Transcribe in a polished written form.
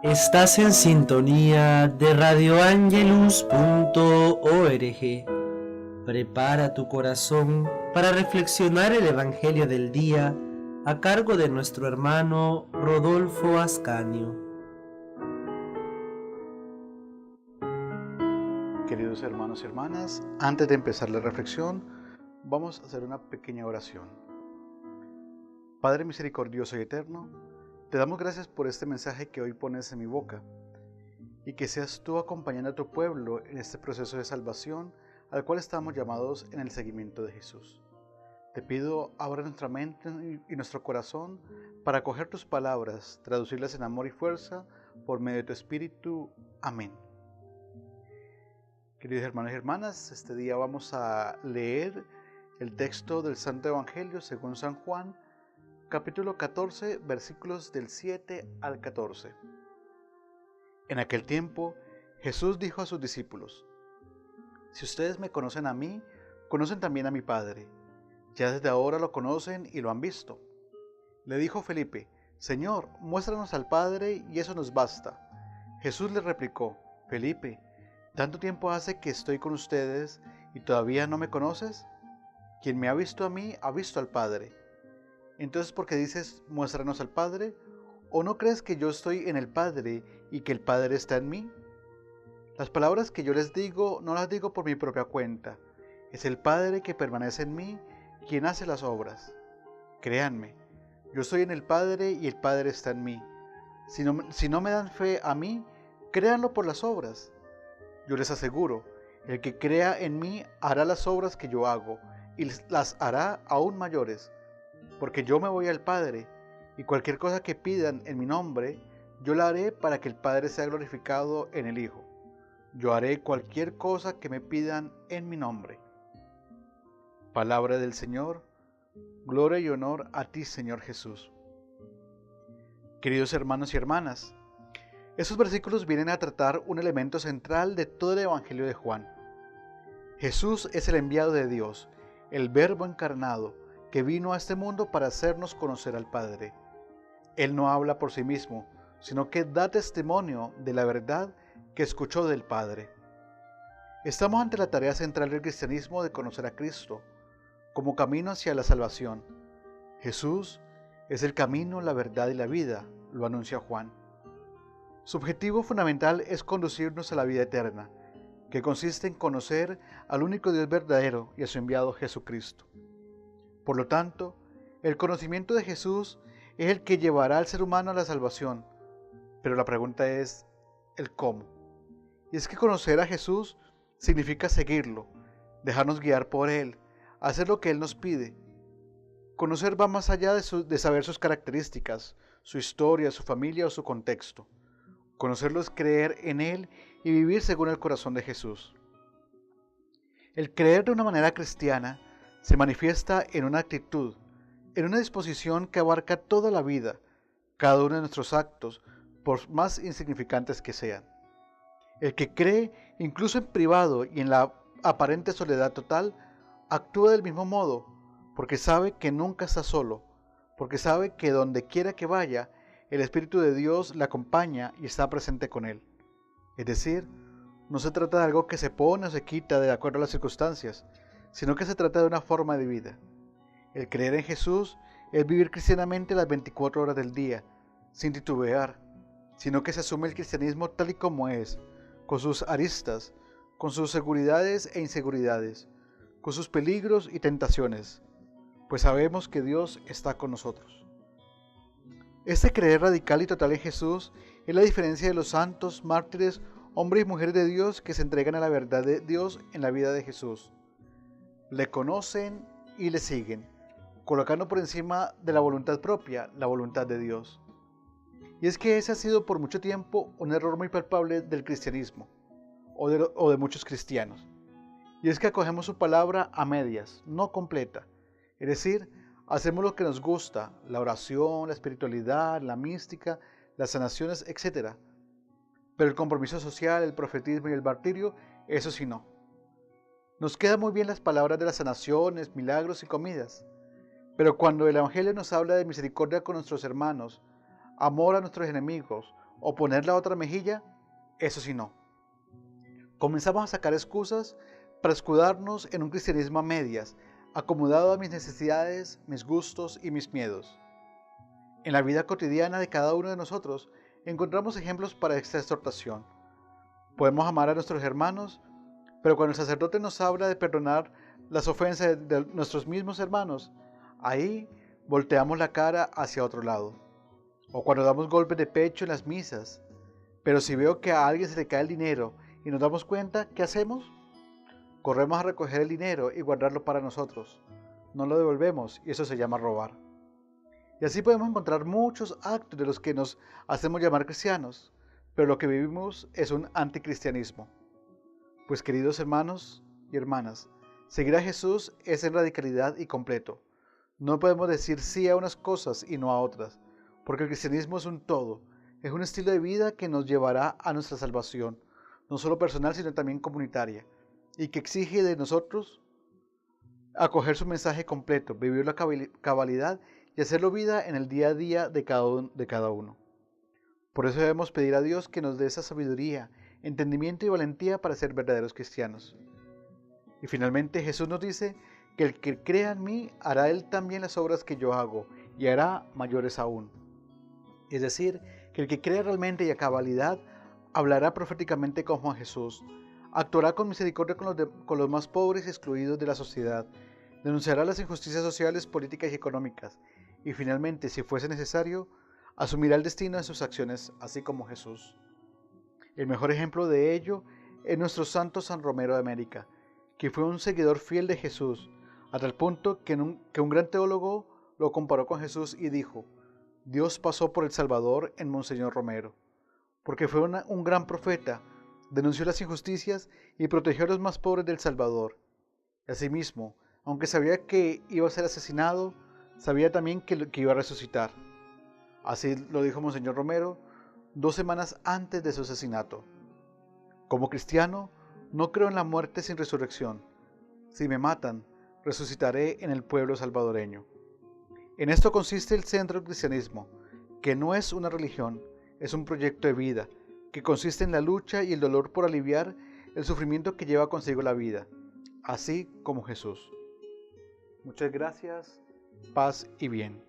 Estás en sintonía de radioangelus.org. Prepara tu corazón para reflexionar el Evangelio del día a cargo de nuestro hermano Rodolfo Ascanio. Queridos hermanos y hermanas, antes de empezar la reflexión, vamos a hacer una pequeña oración. Padre misericordioso y eterno, te damos gracias por este mensaje que hoy pones en mi boca y que seas tú acompañando a tu pueblo en este proceso de salvación al cual estamos llamados en el seguimiento de Jesús. Te pido, abra nuestra mente y nuestro corazón para acoger tus palabras, traducirlas en amor y fuerza por medio de tu Espíritu. Amén. Queridos hermanos y hermanas, este día vamos a leer el texto del Santo Evangelio según San Juan, capítulo 14, versículos del 7 al 14. En aquel tiempo, Jesús dijo a sus discípulos: Si ustedes me conocen a mí, conocen también a mi Padre. Ya desde ahora lo conocen y lo han visto. Le dijo Felipe: Señor, muéstranos al Padre y eso nos basta. Jesús le replicó: Felipe, ¿tanto tiempo hace que estoy con ustedes y todavía no me conoces? Quien me ha visto a mí, ha visto al Padre. Entonces, ¿por qué dices, muéstranos al Padre? ¿O no crees que yo estoy en el Padre y que el Padre está en mí? Las palabras que yo les digo, no las digo por mi propia cuenta. Es el Padre que permanece en mí quien hace las obras. Créanme, yo estoy en el Padre y el Padre está en mí. Si no me dan fe a mí, créanlo por las obras. Yo les aseguro, el que crea en mí hará las obras que yo hago, y las hará aún mayores, porque yo me voy al Padre, y cualquier cosa que pidan en mi nombre, yo la haré para que el Padre sea glorificado en el Hijo. Yo haré cualquier cosa que me pidan en mi nombre. Palabra del Señor, gloria y honor a ti, Señor Jesús. Queridos hermanos y hermanas, estos versículos vienen a tratar un elemento central de todo el Evangelio de Juan. Jesús es el enviado de Dios, el Verbo encarnado, que vino a este mundo para hacernos conocer al Padre. Él no habla por sí mismo, sino que da testimonio de la verdad que escuchó del Padre. Estamos ante la tarea central del cristianismo de conocer a Cristo, como camino hacia la salvación. Jesús es el camino, la verdad y la vida, lo anuncia Juan. Su objetivo fundamental es conducirnos a la vida eterna, que consiste en conocer al único Dios verdadero y a su enviado Jesucristo. Por lo tanto, el conocimiento de Jesús es el que llevará al ser humano a la salvación, pero la pregunta es el cómo. Y es que conocer a Jesús significa seguirlo, dejarnos guiar por Él, hacer lo que Él nos pide. Conocer va más allá de saber sus características, su historia, su familia o su contexto. Conocerlo es creer en Él y vivir según el corazón de Jesús. El creer de una manera cristiana se manifiesta en una actitud, en una disposición que abarca toda la vida, cada uno de nuestros actos, por más insignificantes que sean. El que cree, incluso en privado y en la aparente soledad total, actúa del mismo modo, porque sabe que nunca está solo, porque sabe que donde quiera que vaya, el Espíritu de Dios le acompaña y está presente con él. Es decir, no se trata de algo que se pone o se quita de acuerdo a las circunstancias, sino que se trata de una forma de vida. El creer en Jesús es vivir cristianamente las 24 horas del día, sin titubear, sino que se asume el cristianismo tal y como es, con sus aristas, con sus seguridades e inseguridades, con sus peligros y tentaciones, pues sabemos que Dios está con nosotros. Este creer radical y total en Jesús es la diferencia de los santos, mártires, hombres y mujeres de Dios que se entregan a la verdad de Dios en la vida de Jesús. Le conocen y le siguen, colocando por encima de la voluntad propia, la voluntad de Dios. Y es que ese ha sido por mucho tiempo un error muy palpable del cristianismo, o de muchos cristianos. Y es que acogemos su palabra a medias, no completa. Es decir, hacemos lo que nos gusta, la oración, la espiritualidad, la mística, las sanaciones, etc. Pero el compromiso social, el profetismo y el martirio, eso sí no. Nos quedan muy bien las palabras de las sanaciones, milagros y comidas, pero cuando el Evangelio nos habla de misericordia con nuestros hermanos, amor a nuestros enemigos, o poner la otra mejilla, eso sí no. Comenzamos a sacar excusas para escudarnos en un cristianismo a medias, acomodado a mis necesidades, mis gustos y mis miedos. En la vida cotidiana de cada uno de nosotros encontramos ejemplos para esta exhortación. Podemos amar a nuestros hermanos, pero cuando el sacerdote nos habla de perdonar las ofensas de nuestros mismos hermanos, ahí volteamos la cara hacia otro lado. O cuando damos golpes de pecho en las misas, pero si veo que a alguien se le cae el dinero y nos damos cuenta, ¿qué hacemos? Corremos a recoger el dinero y guardarlo para nosotros. No lo devolvemos y eso se llama robar. Y así podemos encontrar muchos actos de los que nos hacemos llamar cristianos, pero lo que vivimos es un anticristianismo. Pues queridos hermanos y hermanas, seguir a Jesús es en radicalidad y completo. No podemos decir sí a unas cosas y no a otras, porque el cristianismo es un todo, es un estilo de vida que nos llevará a nuestra salvación, no solo personal sino también comunitaria, y que exige de nosotros acoger su mensaje completo, vivir la cabalidad y hacerlo vida en el día a día de cada uno. Por eso debemos pedir a Dios que nos dé esa sabiduría, entendimiento y valentía para ser verdaderos cristianos. Y finalmente Jesús nos dice que el que crea en mí hará él también las obras que yo hago y hará mayores aún. Es decir, que el que crea realmente y a cabalidad hablará proféticamente como Jesús, actuará con misericordia con los más pobres y excluidos de la sociedad, denunciará las injusticias sociales, políticas y económicas, y finalmente, si fuese necesario, asumirá el destino de sus acciones, así como Jesús. El mejor ejemplo de ello es nuestro santo San Romero de América, que fue un seguidor fiel de Jesús, a tal punto que un gran teólogo lo comparó con Jesús y dijo: Dios pasó por el Salvador en Monseñor Romero, porque fue un gran profeta, denunció las injusticias y protegió a los más pobres del Salvador. Asimismo, aunque sabía que iba a ser asesinado, sabía también que iba a resucitar. Así lo dijo Monseñor Romero 2 semanas antes de su asesinato. Como cristiano, no creo en la muerte sin resurrección. Si me matan, resucitaré en el pueblo salvadoreño. En esto consiste el centro del cristianismo, que no es una religión, es un proyecto de vida, que consiste en la lucha y el dolor por aliviar el sufrimiento que lleva consigo la vida, así como Jesús. Muchas gracias, paz y bien.